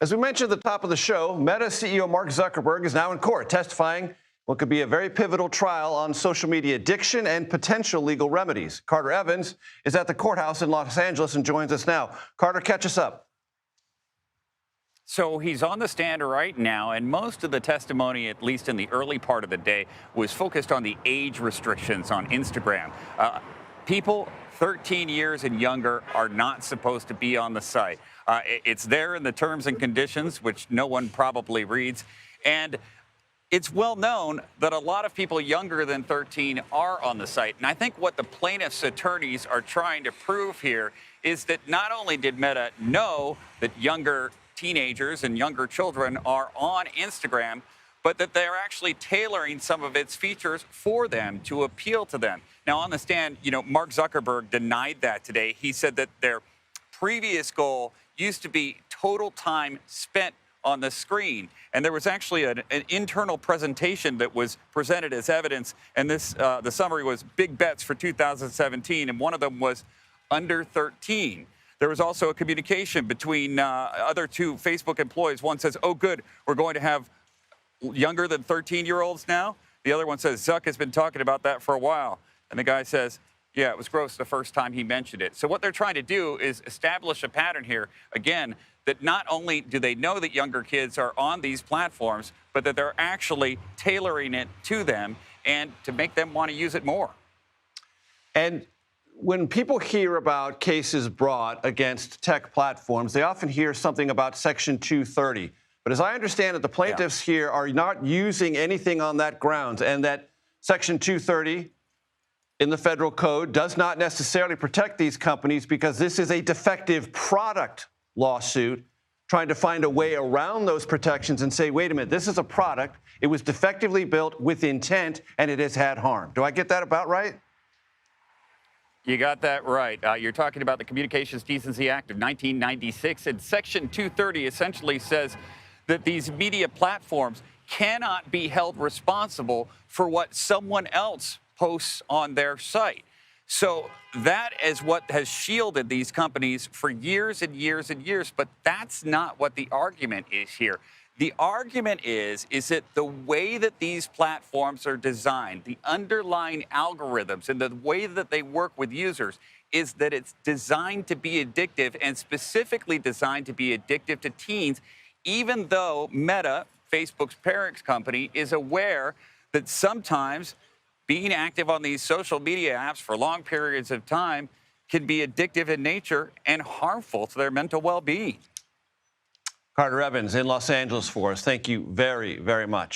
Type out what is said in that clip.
As we mentioned at the top of the show, Meta CEO Mark Zuckerberg is now in court testifying what could be a very pivotal trial on social media addiction and potential legal remedies. Carter Evans is at the courthouse in Los Angeles and joins us now. Carter, catch us up. So he's on the stand right now, and most of the testimony, at least in the early part of the day, was focused on the age restrictions on Instagram. People 13 years and younger are not supposed to be on the site. It's there in the terms and conditions, which no one probably reads. And it's well known that a lot of people younger than 13 are on the site. And I think what the plaintiff's attorneys are trying to prove here is that not only did Meta know that younger teenagers and younger children are on Instagram, but that they're actually tailoring some of its features for them to appeal to them. Now, on the stand, Mark Zuckerberg denied that today. He said that their previous goal used to be total time spent on the screen. And there was actually an internal presentation that was presented as evidence. And the summary was big bets for 2017. And one of them was under 13. There was also a communication between other two Facebook employees. One says, oh, good, we're going to have younger than 13-year-olds now. The other one says, Zuck has been talking about that for a while. And the guy says, yeah, it was gross the first time he mentioned it. So what they're trying to do is establish a pattern here, again, that not only do they know that younger kids are on these platforms, but that they're actually tailoring it to them and to make them want to use it more. And when people hear about cases brought against tech platforms, they often hear something about Section 230. But as I understand it, the plaintiffs here are not using anything on that grounds, and that Section 230 in the federal code does not necessarily protect these companies because this is a defective product lawsuit trying to find a way around those protections and say, wait a minute, this is a product. It was defectively built with intent, and it has had harm. Do I get that about right? You got that right. You're talking about the Communications Decency Act of 1996, and Section 230 essentially says that these media platforms cannot be held responsible for what someone else posts on their site. So that is what has shielded these companies for years and years and years, but that's not what the argument is here. The argument is that the way that these platforms are designed, the underlying algorithms and the way that they work with users is that it's designed to be addictive and specifically designed to be addictive to teens, even though Meta, Facebook's parent company, is aware that sometimes being active on these social media apps for long periods of time can be addictive in nature and harmful to their mental well-being. Carter Evans in Los Angeles for us. Thank you very, very much.